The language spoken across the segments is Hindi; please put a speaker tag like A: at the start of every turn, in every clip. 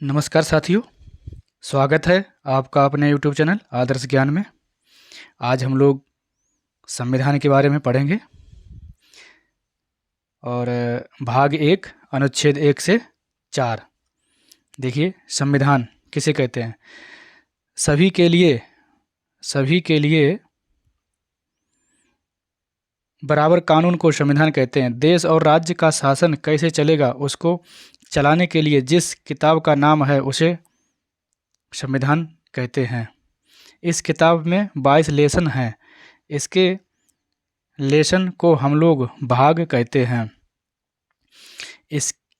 A: नमस्कार साथियों, स्वागत है आपका अपने यूट्यूब चैनल आदर्श ज्ञान में। आज हम लोग संविधान के बारे में पढ़ेंगे और भाग 1 अनुच्छेद 1 से 4। देखिए, संविधान किसे कहते हैं? सभी के लिए बराबर कानून को संविधान कहते हैं। देश और राज्य का शासन कैसे चलेगा उसको चलाने के लिए जिस किताब का नाम है उसे संविधान कहते हैं। इस किताब में 22 लेसन हैं। इसके लेसन को हम लोग भाग कहते हैं।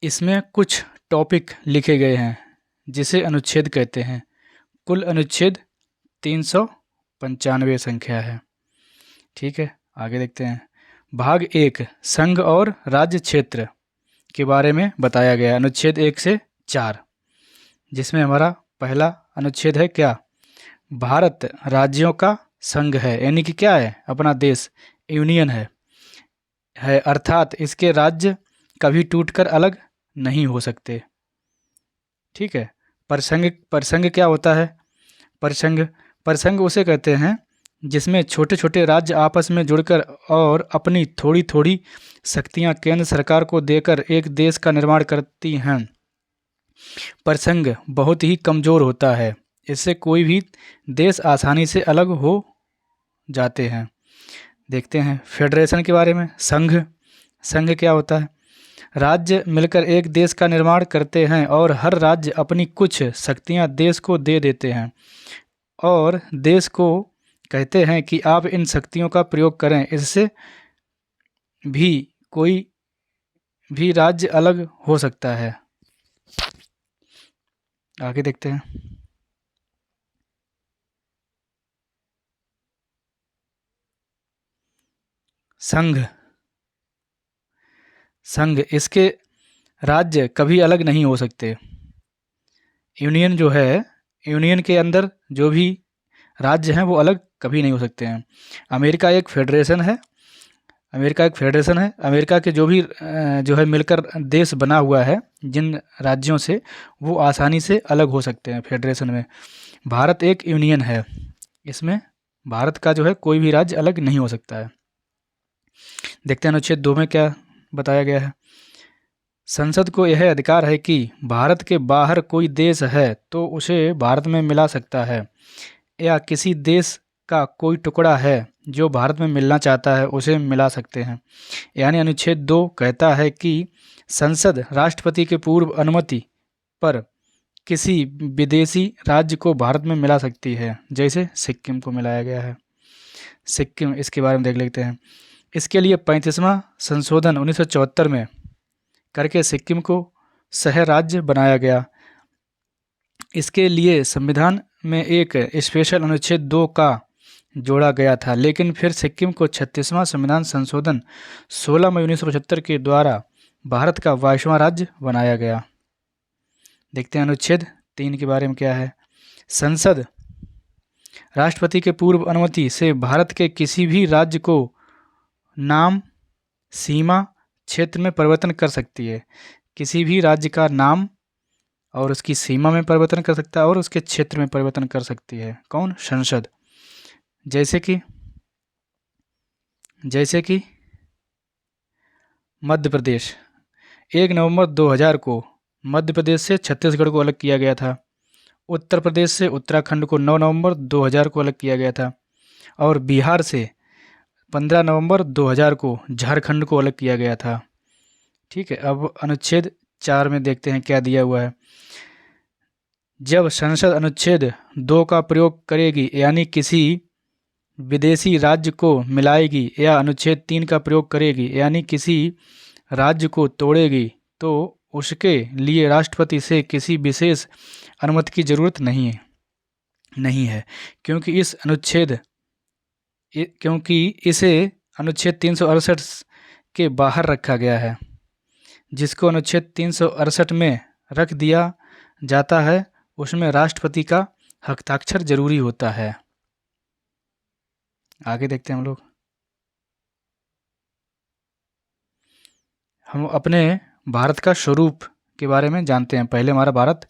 A: इसमें कुछ टॉपिक लिखे गए हैं जिसे अनुच्छेद कहते हैं। कुल अनुच्छेद 395 संख्या है। ठीक है, आगे देखते हैं। भाग 1 संघ और राज्य क्षेत्र के बारे में बताया गया है, अनुच्छेद 1 से 4, जिसमें हमारा पहला अनुच्छेद है क्या? भारत राज्यों का संघ है, यानी कि क्या है? अपना देश, यूनियन है अर्थात इसके राज्य कभी टूटकर अलग नहीं हो सकते। ठीक है। परसंघ क्या होता है? परसंघ उसे कहते हैं जिसमें छोटे छोटे राज्य आपस में जुड़कर और अपनी थोड़ी थोड़ी शक्तियां केंद्र सरकार को देकर एक देश का निर्माण करती हैं। परसंघ बहुत ही कमज़ोर होता है, इससे कोई भी देश आसानी से अलग हो जाते हैं। देखते हैं फेडरेशन के बारे में। संघ क्या होता है? राज्य मिलकर एक देश का निर्माण करते हैं और हर राज्य अपनी कुछ शक्तियां देश को दे देते हैं और देश को कहते हैं कि आप इन शक्तियों का प्रयोग करें। इससे भी कोई भी राज्य अलग हो सकता है। आगे देखते हैं। संघ इसके राज्य कभी अलग नहीं हो सकते। यूनियन जो है, यूनियन के अंदर जो भी राज्य हैं वो अलग कभी नहीं हो सकते हैं। अमेरिका एक फेडरेशन है। अमेरिका के जो भी जो है मिलकर देश बना हुआ है जिन राज्यों से, वो आसानी से अलग हो सकते हैं फेडरेशन में। भारत एक यूनियन है, इसमें भारत का जो है कोई भी राज्य अलग नहीं हो सकता है। देखते हैं अनुच्छेद 2 में क्या बताया गया है। संसद को यह अधिकार है कि भारत के बाहर कोई देश है तो उसे भारत में मिला सकता है, या किसी देश का कोई टुकड़ा है जो भारत में मिलना चाहता है उसे मिला सकते हैं। यानी अनुच्छेद 2 कहता है कि संसद राष्ट्रपति के पूर्व अनुमति पर किसी विदेशी राज्य को भारत में मिला सकती है, जैसे सिक्किम को मिलाया गया है। सिक्किम, इसके बारे में देख लेते हैं। इसके लिए 35वां संशोधन 1974 में करके सिक्किम को शहर राज्य बनाया गया। इसके लिए संविधान में एक स्पेशल अनुच्छेद 2 का जोड़ा गया था, लेकिन फिर सिक्किम को 36वां संविधान संशोधन 16 मई 1975 के द्वारा भारत का 22वां राज्य बनाया गया। देखते हैं अनुच्छेद 3 के बारे में क्या है। संसद राष्ट्रपति के पूर्व अनुमति से भारत के किसी भी राज्य को नाम, सीमा, क्षेत्र में परिवर्तन कर सकती है। किसी भी राज्य का नाम और उसकी सीमा में परिवर्तन कर सकता है और उसके क्षेत्र में परिवर्तन कर सकती है। कौन? संसद। जैसे कि मध्य प्रदेश, 1 नवंबर 2000 को मध्य प्रदेश से छत्तीसगढ़ को अलग किया गया था। उत्तर प्रदेश से उत्तराखंड को 9 नवंबर 2000 को अलग किया गया था और बिहार से 15 नवंबर 2000 को झारखंड को अलग किया गया था। ठीक है, अब अनुच्छेद 4 में देखते हैं क्या दिया हुआ है। जब संसद अनुच्छेद 2 का प्रयोग करेगी, यानी किसी विदेशी राज्य को मिलाएगी, या अनुच्छेद 3 का प्रयोग करेगी, यानी किसी राज्य को तोड़ेगी, तो उसके लिए राष्ट्रपति से किसी विशेष अनुमति की जरूरत नहीं है, क्योंककि इसे अनुच्छेद 368 के बाहर रखा गया है। जिसको अनुच्छेद 368 में रख दिया जाता है उसमें राष्ट्रपति का हस्ताक्षर जरूरी होता है। आगे देखते हैं हम अपने भारत का स्वरूप के बारे में जानते हैं। पहले हमारा भारत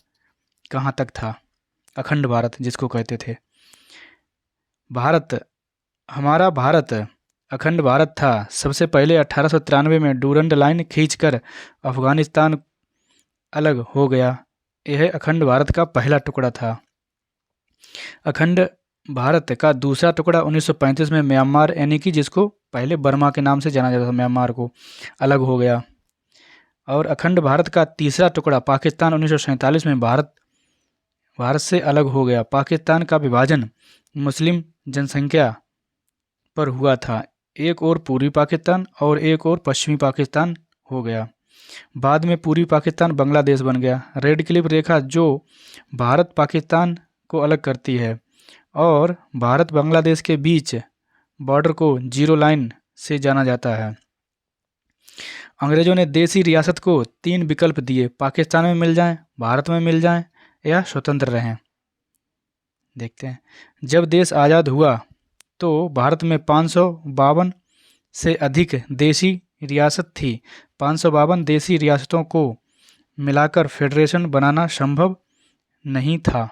A: कहाँ तक था, अखंड भारत जिसको कहते थे। हमारा भारत अखंड भारत था। सबसे पहले 1893 में डूरंड लाइन खींचकर अफगानिस्तान अलग हो गया। यह अखंड भारत का पहला टुकड़ा था। अखंड भारत का दूसरा टुकड़ा 1935 में म्यांमार यानी कि जिसको पहले बर्मा के नाम से जाना जाता था, म्यांमार को अलग हो गया। और अखंड भारत का तीसरा टुकड़ा पाकिस्तान 1947 में भारत से अलग हो गया। पाकिस्तान का विभाजन मुस्लिम जनसंख्या पर हुआ था। एक और पूर्वी पाकिस्तान और एक और पश्चिमी पाकिस्तान हो गया। बाद में पूर्वी पाकिस्तान बांग्लादेश बन गया। रेड क्लिफ रेखा जो भारत पाकिस्तान को अलग करती है और भारत बांग्लादेश के बीच बॉर्डर को जीरो लाइन से जाना जाता है। अंग्रेजों ने देसी रियासत को 3 विकल्प दिए, पाकिस्तान में मिल जाएं, भारत में मिल जाएं या स्वतंत्र रहें। देखते हैं। जब देश आज़ाद हुआ तो भारत में 552 से अधिक देसी रियासत थी। 552 देसी रियासतों को मिलाकर फेडरेशन बनाना संभव नहीं था।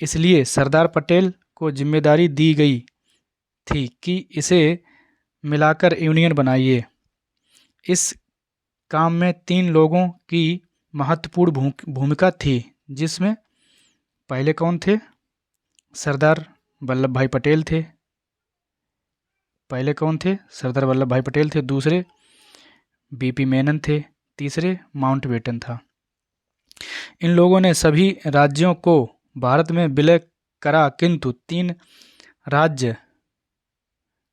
A: इसलिए सरदार पटेल को जिम्मेदारी दी गई थी कि इसे मिलाकर यूनियन बनाइए। इस काम में 3 लोगों की महत्वपूर्ण भूमिका थी, जिसमें पहले कौन थे? सरदार वल्लभ भाई पटेल थे। सरदार वल्लभ भाई पटेल थे। दूसरे बीपी मेनन थे। तीसरे माउंटबेटन था। इन लोगों ने सभी राज्यों को भारत में विलय करा, किंतु 3 राज्य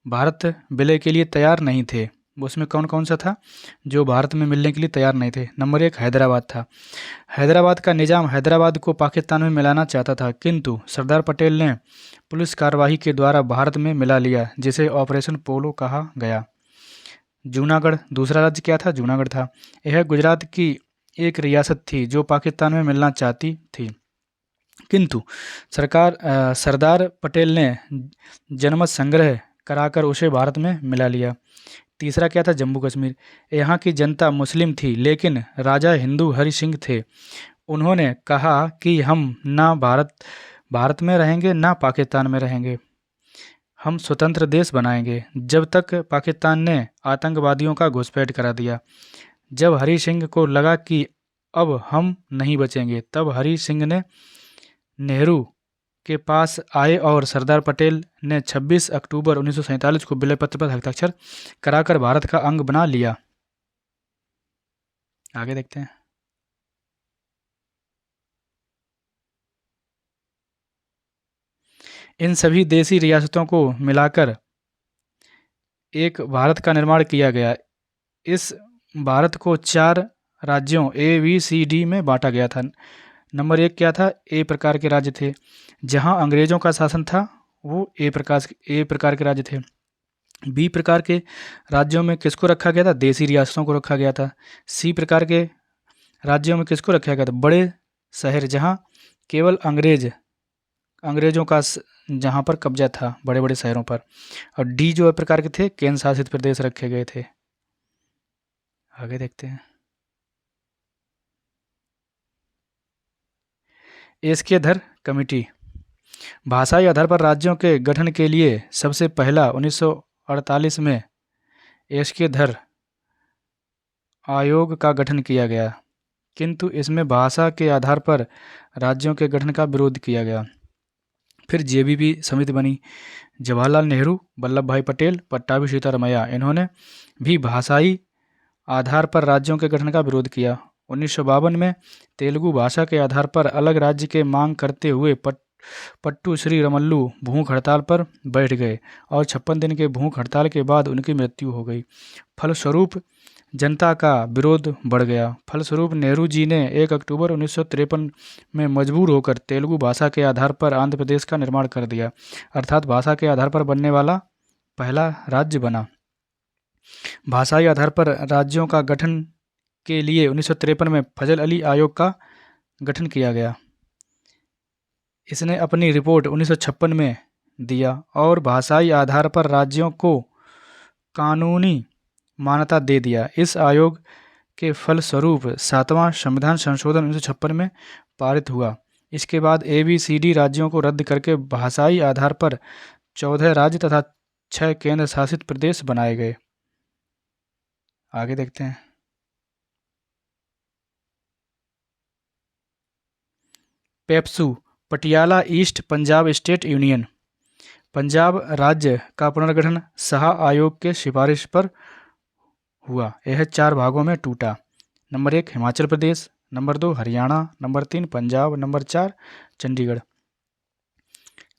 A: भारत विलय के लिए तैयार नहीं थे। उसमें कौन कौन सा था जो भारत में मिलने के लिए तैयार नहीं थे? नंबर 1 हैदराबाद था। हैदराबाद का निजाम हैदराबाद को पाकिस्तान में मिलाना चाहता था, किंतु सरदार पटेल ने पुलिस कार्यवाही के द्वारा भारत में मिला लिया, जिसे ऑपरेशन पोलो कहा गया। जूनागढ़ दूसरा राज्य क्या था? जूनागढ़ था। यह गुजरात की एक रियासत थी जो पाकिस्तान में मिलना चाहती थी, किंतु सरदार पटेल ने जनमत संग्रह कराकर उसे भारत में मिला लिया। तीसरा क्या था? जम्मू कश्मीर। यहाँ की जनता मुस्लिम थी, लेकिन राजा हिंदू हरि सिंह थे। उन्होंने कहा कि हम ना भारत में रहेंगे ना पाकिस्तान में रहेंगे, हम स्वतंत्र देश बनाएंगे जब तक पाकिस्तान ने आतंकवादियों का घुसपैठ करा दिया। जब हरि सिंह को लगा कि अब हम नहीं बचेंगे, तब हरि सिंह ने नेहरू के पास आए और सरदार पटेल ने 26 अक्टूबर 1947 को विलय पत्र पर हस्ताक्षर कराकर भारत का अंग बना लिया। आगे देखते हैं। इन सभी देसी रियासतों को मिलाकर एक भारत का निर्माण किया गया। इस भारत को 4 राज्यों ABCD में बांटा गया था। नंबर 1 क्या था? ए प्रकार के राज्य थे। जहां अंग्रेजों का शासन था वो ए प्रकार के राज्य थे। बी प्रकार के राज्यों में किसको रखा गया था? देसी रियासतों को रखा गया था। सी प्रकार के राज्यों में किसको रखा गया था? बड़े शहर जहां केवल अंग्रेजों का जहां पर कब्जा था, बड़े बड़े शहरों पर। और डी जो प्रकार के थे, केंद्र शासित प्रदेश रखे गए थे। आगे देखते हैं। एस्केधर कमेटी भाषाई आधार पर राज्यों के गठन के लिए सबसे पहला 1948 में एस्केधर आयोग का गठन किया गया, किंतु इसमें भाषा के आधार पर राज्यों के गठन का विरोध किया गया। फिर JBP समिति बनी। जवाहरलाल नेहरू, वल्लभ भाई पटेल, पट्टाभी सीतारमैया, इन्होंने भी भाषाई आधार पर राज्यों के गठन का विरोध किया। 1952 में तेलुगु भाषा के आधार पर अलग राज्य के मांग करते हुए पट्टू श्री रमल्लू भूख हड़ताल पर बैठ गए और 56 दिन के भूख हड़ताल के बाद उनकी मृत्यु हो गई। फलस्वरूप जनता का विरोध बढ़ गया। फलस्वरूप नेहरू जी ने 1 अक्टूबर 1953 में मजबूर होकर तेलुगु भाषा के आधार पर आंध्र प्रदेश का निर्माण कर दिया, अर्थात भाषा के आधार पर बनने वाला पहला राज्य बना। भाषाई आधार पर राज्यों का गठन के लिए 1953 में फजल अली आयोग का गठन किया गया। इसने अपनी रिपोर्ट 1956 में दिया और भाषाई आधार पर राज्यों को कानूनी मान्यता दे दिया। इस आयोग के फलस्वरूप 7वां संविधान संशोधन 1956 में पारित हुआ। इसके बाद ABCD राज्यों को रद्द करके भाषाई आधार पर 14 राज्य तथा 6 केंद्र शासित प्रदेश बनाए गए। आगे देखते हैं। PEPSU, Patiala east Punjab state union. Punjab राज्य का पुनर्गठन शाह आयोग के सिफारिश पर हुआ। यह 4 भागों में टूटा। Number 1 Himachal Pradesh, number 2 Haryana, number 3 Punjab, number 4 Chandigarh.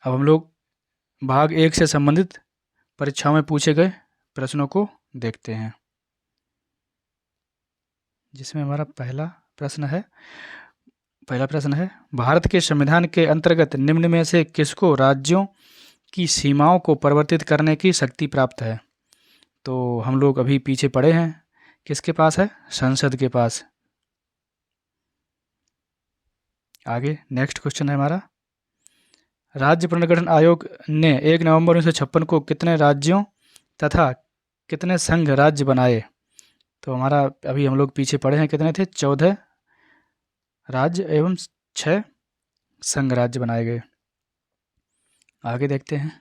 A: अब हम लोग भाग 1 से संबंधित परीक्षाओं में पूछे गए प्रश्नों को देखते हैं, जिसमें हमारा पहला प्रश्न है भारत के संविधान के अंतर्गत निम्न में से किसको राज्यों की सीमाओं को परिवर्तित करने की शक्ति प्राप्त है? तो हम लोग अभी पीछे पड़े हैं, किसके पास है? संसद के पास। आगे नेक्स्ट क्वेश्चन है हमारा, राज्य पुनर्गठन आयोग ने 1 नवंबर 1956 को कितने राज्यों तथा कितने संघ राज्य बनाए? तो हमारा अभी हम लोग पीछे पड़े हैं, कितने थे? 14 राज्य एवं 6 संघ राज्य बनाए गए। आगे देखते हैं।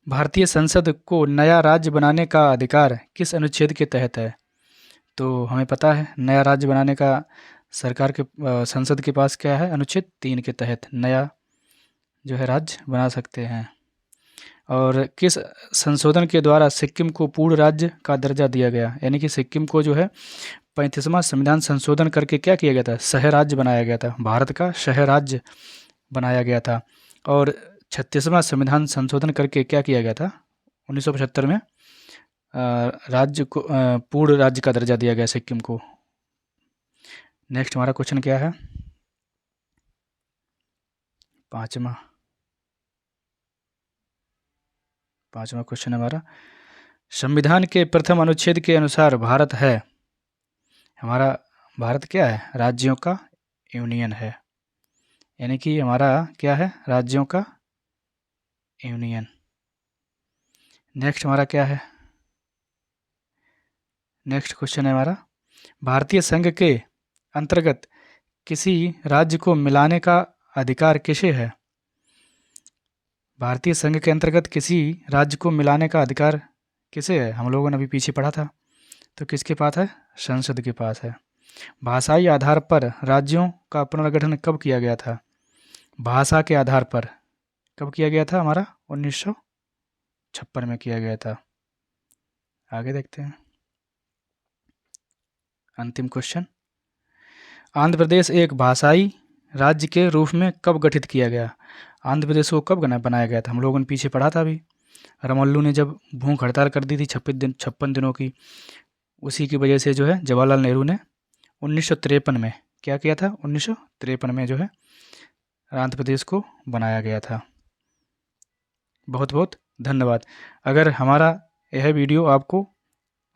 A: भारतीय संसद को नया राज्य बनाने का अधिकार किस अनुच्छेद के तहत है? तो हमें पता है नया राज्य बनाने का सरकार के संसद के पास क्या है? अनुच्छेद 3 के तहत नया जो है राज्य बना सकते हैं। और किस संशोधन के द्वारा सिक्किम को पूर्ण राज्य का दर्जा दिया गया? यानी कि सिक्किम को जो है 35वां संविधान संशोधन करके क्या किया गया था? शहर राज्य बनाया गया था, भारत का शहर राज्य बनाया गया था। और 36वां संविधान संशोधन करके क्या किया गया था? 1975 में राज्य को पूर्ण राज्य का दर्जा दिया गया सिक्किम को। नेक्स्ट हमारा क्वेश्चन क्या है? पांचवा क्वेश्चन हमारा, संविधान के प्रथम अनुच्छेद के अनुसार भारत है, हमारा भारत क्या है? राज्यों का यूनियन है। यानी कि हमारा क्या है? राज्यों का यूनियन। नेक्स्ट हमारा क्या है? नेक्स्ट क्वेश्चन है हमारा, भारतीय संघ के अंतर्गत किसी राज्य को मिलाने का अधिकार किसे है? भारतीय संघ के अंतर्गत किसी राज्य को मिलाने का अधिकार किसे है? हम लोगों ने अभी पीछे पढ़ा था, तो किसके पास है? संसद के पास है। भाषाई आधार पर राज्यों का पुनर्गठन कब किया गया था? भाषा के आधार पर कब किया गया था? हमारा 1956 में किया गया था। आगे देखते हैं। अंतिम क्वेश्चन, आंध्र प्रदेश एक भाषाई राज्य के रूप में कब गठित किया गया? आंध्र प्रदेश को कब बनाया गया था? हम लोगों ने पीछे पढ़ा था अभी, रामल्लू ने जब भूख हड़ताल कर दी थी 56 दिनों की, उसी की वजह से जो है जवाहरलाल नेहरू ने 1953 में क्या किया था? 1953 में जो है आंध्र प्रदेश को बनाया गया था। बहुत बहुत धन्यवाद। अगर हमारा यह वीडियो आपको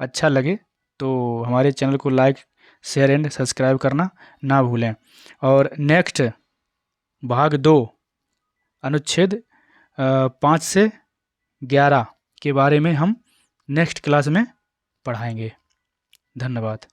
A: अच्छा लगे तो हमारे चैनल को लाइक, शेयर एंड सब्सक्राइब करना ना भूलें। और नेक्स्ट भाग 2 अनुच्छेद 5 से 11 के बारे में हम नेक्स्ट क्लास में पढ़ाएंगे। धन्यवाद।